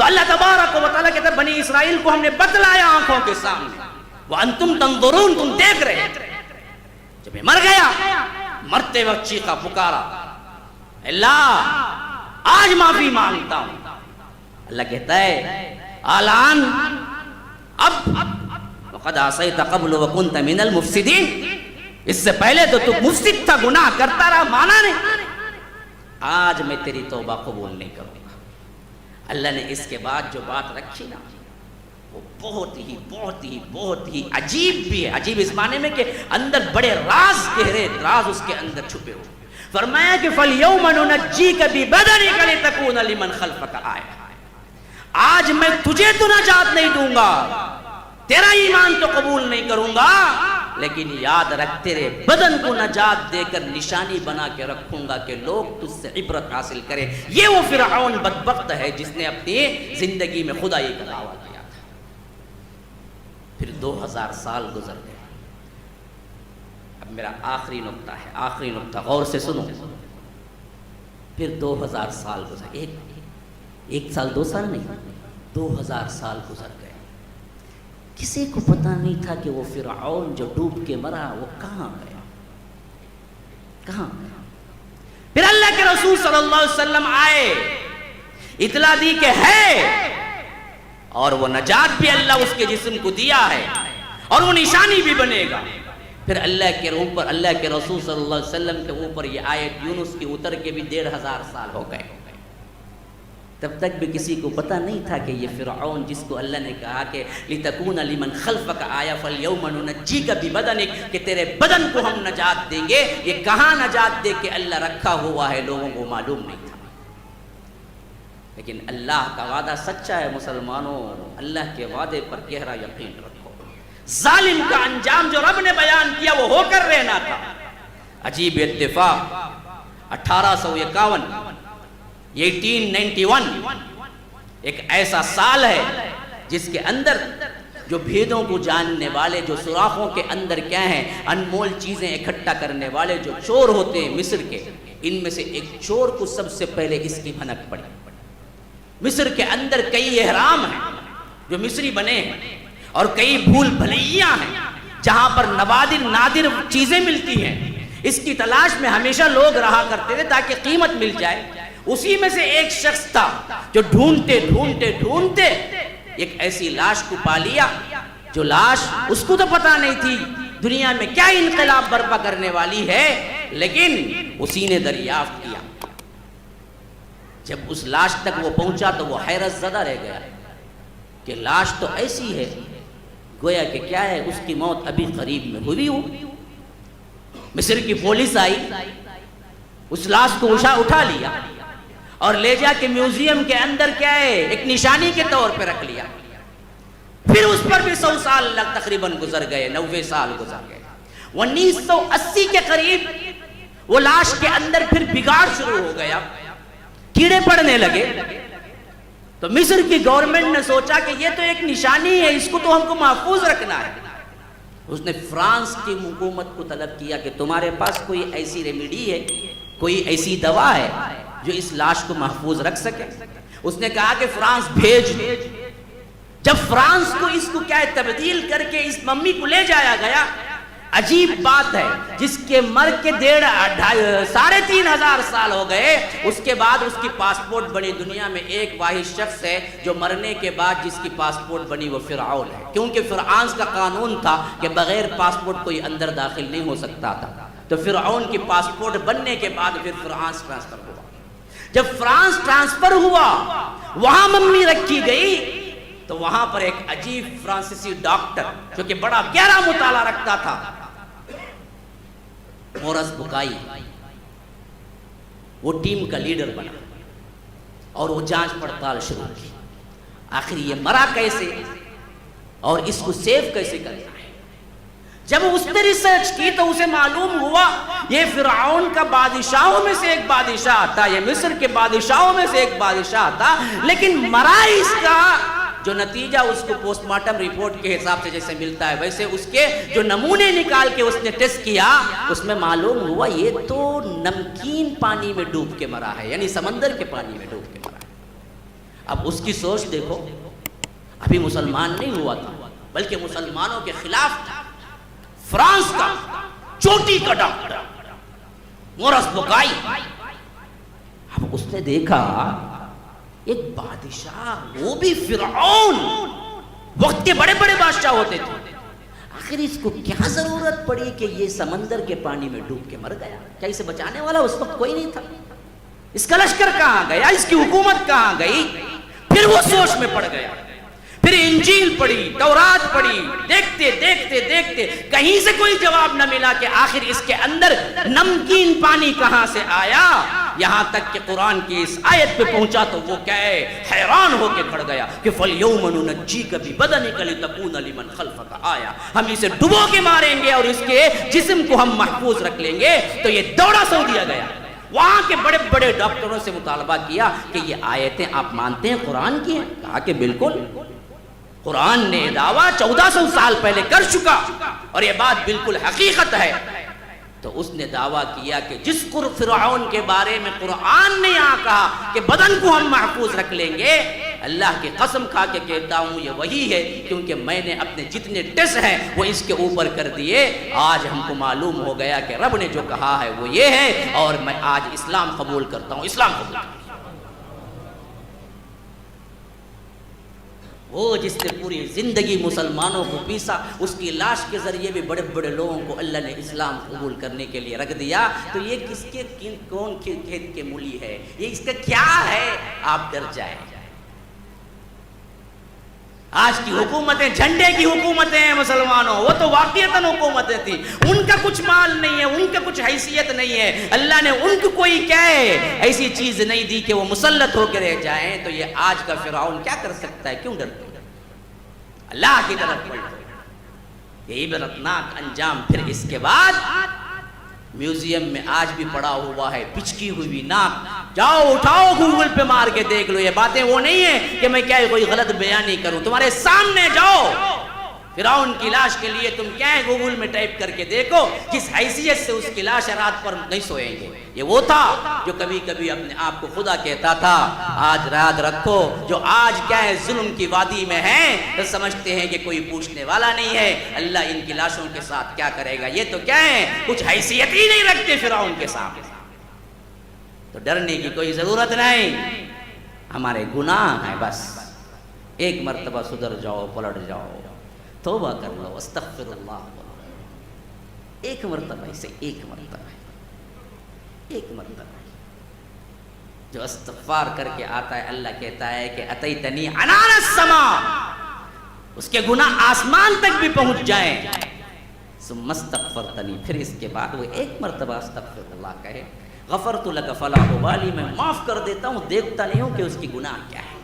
اللہ تبارک و تعالیٰ کہتا ہے بنی اسرائیل کو ہم نے بتلایا آنکھوں کے سامنے، وَأَنْتُمْ تَنْظُرُونَ، تم دیکھ رہے تھے۔ جب یہ مر گیا، مرتے وقت چیخا پکارا، اللہ آج معافی مانگتا ہوں۔ اللہ کہتا ہے آلان، اب وَقَدْ عَصَيْتَ قَبْلُ وَكُنْتَ مِنَ الْمُفْسِدِينَ، اس سے پہلے تو مفسد تھا، گناہ کرتا رہا، مانا نہیں، آج میں تیری توبہ قبول نہیں کروں گا۔ اللہ نے اس کے بعد جو بات رکھی نا، وہ بہت ہی عجیب بھی ہے۔ عجیب اس معنی میں کہ اندر بڑے راز، گہرے راز اس کے اندر چھپے ہوئے۔ فرمایا کہ فَالْيَوْمَ نُنَجِّيكَ بِبَدَنِكَ لِتَكُونَ لِمَنْ خَلْفَكَ آیَةً، آج میں تجھے تو نجات نہیں دوں گا، تیرا ایمان تو قبول نہیں کروں گا، لیکن یاد رکھ تیرے بدن کو نجات دے کر نشانی بنا کے رکھوں گا کہ لوگ تجھ سے عبرت حاصل کریں۔ یہ وہ فرعون بدبخت ہے جس نے اپنی زندگی میں خدائی کا دعویٰ کیا تھا۔ پھر 2000 سال گزر گئے۔ اب میرا آخری نقطہ ہے، آخری نقطہ غور سے سنو۔ پھر 2000 سال گزر، ایک سال 2 سال نہیں، 2000 سال گزر گئے۔ کسی کو پتہ نہیں تھا کہ وہ فرعون جو ڈوب کے مرا وہ کہاں گیا، کہاں گیا۔ پھر اللہ کے رسول صلی اللہ علیہ وسلم آئے، اطلاع دی کہ ہے، اور وہ نجات بھی اللہ اس کے جسم کو دیا ہے، اور وہ نشانی بھی بنے گا۔ پھر اللہ کے رسول صلی اللہ علیہ وسلم کے اوپر یہ آیت یونس کی اتر کے بھی 1500 سال ہو گئے۔ تب تک بھی کسی کو پتہ نہیں تھا کہ یہ فرعون جس کو اللہ نے کہا کہ لِتَكُونَ لِمَنْ خَلْفَكَ آیَةً فَالْيَوْمَ نُنَجِّيكَ بِبَدَنِكَ، کہ تیرے بدن کو ہم نجات دیں گے، یہ کہاں نجات دے کے اللہ رکھا ہوا ہے لوگوں کو معلوم نہیں تھا۔ لیکن اللہ کا وعدہ سچا ہے مسلمانوں، اللہ کے وعدے پر گہرا یقین رکھو۔ ظالم کا انجام جو رب نے بیان کیا وہ ہو کر رہنا تھا۔ عجیب اتفاق، 1851 1891 ایک ایسا سال ہے جس کے اندر جو بھیدوں کو جاننے والے، جو سوراخوں کے اندر کیا ہیں انمول چیزیں اکٹھا کرنے والے جو چور ہوتے ہیں مصر کے، ان میں سے ایک چور کو سب سے پہلے اس کی بھنک پڑی۔ مصر کے اندر کئی احرام ہیں جو مصری بنے ہیں، اور کئی بھول بھلیاں ہیں جہاں پر نادر چیزیں ملتی ہیں، اس کی تلاش میں ہمیشہ لوگ رہا کرتے تھے تاکہ قیمت مل جائے۔ اسی میں سے ایک شخص تھا جو ڈھونڈتے ایک ایسی لاش کو پا لیا، جو لاش اس کو تو پتہ نہیں تھی دنیا میں کیا انقلاب برپا کرنے والی ہے، لیکن اسی نے دریافت کیا۔ جب اس لاش تک وہ پہنچا تو وہ حیرت زدہ رہ گیا کہ لاش تو ایسی ہے گویا کہ کیا ہے، اس کی موت ابھی قریب میں ہوئی ہو۔ مصر کی پولیس آئی، اس لاش کو اٹھا لیا اور لے جا کے میوزیم کے اندر کیا ہے ایک نشانی کے طور پہ رکھ لیا۔ پھر اس پر بھی 100 سال تقریباً گزر گئے، 90 سال گزر گئے۔ 1980 کے قریب وہ لاش کے اندر پھر بگاڑ شروع ہو گیا، کیڑے پڑنے لگے۔ تو مصر کی گورنمنٹ نے سوچا کہ یہ تو ایک نشانی ہے، اس کو تو ہم کو محفوظ رکھنا ہے۔ اس نے فرانس کی حکومت کو طلب کیا کہ تمہارے پاس کوئی ایسی ریمیڈی ہے، کوئی ایسی دوا ہے جو اس لاش کو محفوظ رکھ سکے۔ اس نے کہا کہ فرانس بھیج دو۔ جب فرانس کو اس کو کیا ہے تبدیل کر کے اس ممی کو لے جایا گیا، عجیب بات ہے جس کے مر کے 3,500 سال ہو گئے، اس کے بعد اس کی پاسپورٹ بنی۔ دنیا میں ایک واحد شخص ہے جو مرنے کے بعد جس کی پاسپورٹ بنی، وہ فرعون ہے، کیونکہ فرعون کا قانون تھا کہ بغیر پاسپورٹ کوئی اندر داخل نہیں ہو سکتا تھا۔ تو فرعون کی پاسپورٹ بننے کے بعد پھر فرانس ٹرانسفر ہوا۔ جب فرانس ٹرانسفر ہوا، وہاں ممی رکھی گئی، تو وہاں پر ایک عجیب فرانسیسی ڈاکٹر جو کہ بڑا گہرا مطالعہ رکھتا تھا، مورس بکائی، وہ ٹیم کا لیڈر بنا اور وہ جانچ پڑتال شروع کی۔ آخر یہ مرا کیسے اور اس کو سیو کیسے کرنا ہے۔ جب اس نے ریسرچ کی تو اسے معلوم ہوا یہ فرعون کا بادشاہوں میں سے ایک بادشاہ تھا، یہ مصر کے بادشاہوں میں سے ایک بادشاہ تھا، لیکن مرا اس کا جو نتیجہ اس کو پوسٹ مارٹم رپورٹ کے حساب سے جیسے ملتا ہے، ویسے اس کے جو نمونے نکال کے اس نے ٹیسٹ کیا، اس میں معلوم ہوا یہ تو نمکین پانی میں ڈوب کے مرا ہے، یعنی سمندر کے پانی میں ڈوب کے مرا ہے۔ اب اس کی سوچ دیکھو، ابھی مسلمان نہیں ہوا تھا بلکہ مسلمانوں کے خلاف تھا، فرانس کا چوٹی کا ڈاکٹر مورس بکائی۔ اب اس نے دیکھا ایک بادشاہ، وہ بھی فرعون، وقت کے بڑے بڑے بادشاہ ہوتے تھے، آخر اس کو کیا ضرورت پڑی کہ یہ سمندر کے پانی میں ڈوب کے مر گیا؟ کیا اسے بچانے والا اس وقت کوئی نہیں تھا؟ اس کا لشکر کہاں گیا؟ اس کی حکومت کہاں گئی؟ پھر وہ سوچ میں پڑ گیا، پھر انجیل پڑھی، تورات پڑھی، دیکھتے دیکھتے دیکھتے کہیں سے کوئی جواب نہ ملا کہ آخر اس کے اندر نمکین پانی کہاں سے آیا، یہاں تک کہ قرآن کی اس آیت پہ پہنچا تو وہ کہے، حیران ہو کے کھڑ گیا کہ فَالْيَوْمَ نُنَجِّيكَ بِبَدَنِكَ لِتَكُونَ لِمَنْ خَلْفَكَ آیَةً، ہم اسے ڈبو کے ماریں گے اور اس کے جسم کو ہم محفوظ رکھ لیں گے۔ تو یہ دوڑا سو دیا گیا، وہاں کے بڑے بڑے ڈاکٹروں سے مطالبہ کیا کہ یہ آیتیں آپ مانتے ہیں قرآن کی ہیں؟ کہا کہ بالکل، قرآن نے دعویٰ 1400 سال پہلے کر چکا اور یہ بات بالکل حقیقت ہے۔ تو اس نے دعویٰ کیا کہ جس فرعون کے بارے میں قرآن نے یہاں کہا کہ بدن کو ہم محفوظ رکھ لیں گے، اللہ کی قسم کھا کے کہتا ہوں یہ وہی ہے، کیونکہ میں نے اپنے جتنے ٹیسٹ ہیں وہ اس کے اوپر کر دیے۔ آج ہم کو معلوم ہو گیا کہ رب نے جو کہا ہے وہ یہ ہے، اور میں آج اسلام قبول کرتا ہوں، اسلام قبول کرتا ہوں۔ وہ جس نے پوری زندگی مسلمانوں کو پیسا، اس کی لاش کے ذریعے بھی بڑے بڑے لوگوں کو اللہ نے اسلام قبول کرنے کے لیے رکھ دیا، تو یہ کس کے کون کھیت کے مولی ہے؟ یہ اس کا کیا ہے؟ آپ ڈر جائیں۔ آج کی حکومتیں جھنڈے کی حکومتیں ہیں مسلمانوں، وہ تو واقعتاً حکومتیں تھیں، ان کا کچھ مال نہیں ہے، ان کا کچھ حیثیت نہیں ہے، اللہ نے ان کو کوئی کیا ہے ایسی چیز نہیں دی کہ وہ مسلط ہو کے رہ جائیں۔ تو یہ آج کا فرعون کیا کر سکتا ہے؟ کیوں ڈرتے؟ اللہ کی طرف پلٹو، یہ عبرتناک انجام۔ پھر اس کے بعد میوزیم میں آج بھی پڑا ہوا ہے پچکی ہوئی ناک، جاؤ اٹھاؤ گوگل پہ مار کے دیکھ لو، یہ باتیں وہ نہیں ہیں کہ میں کیا کوئی غلط بیانی کروں، تمہارے سامنے جاؤ فرعون کی لاش کے لیے تم کیا ہے گوگل میں ٹائپ کر کے دیکھو، کس حیثیت سے اس کی لاش رات پر نہیں سوئیں گے۔ یہ وہ تھا جو کبھی کبھی اپنے آپ کو خدا کہتا تھا۔ آج رات رکھو جو آج کیا ہے ظلم کی وادی میں ہیں، تو سمجھتے ہیں کہ کوئی پوچھنے والا نہیں ہے، اللہ ان کی لاشوں کے ساتھ کیا کرے گا؟ یہ تو کیا ہے، کچھ حیثیت ہی نہیں رکھتے فرعون کے سامنے۔ تو ڈرنے کی کوئی ضرورت نہیں، ہمارے گناہ ہیں، بس ایک مرتبہ سدھر جاؤ، پلٹ جاؤ، توبہ کر لو، استغفر اللہ بولو، ایک مرتبہ اسے، ایک مرتبہ جو استغفار کر کے آتا ہے، اللہ کہتا ہے کہ اتیتنی عنان السماء، اس کے گناہ آسمان تک بھی پہنچ جائیں، ثم استغفرتنی، پھر اس کے بعد وہ ایک مرتبہ استغفر اللہ کہے، غفرت لک فلا ابالی، میں معاف کر دیتا ہوں، دیکھتا نہیں ہوں کہ اس کی گناہ کیا ہے۔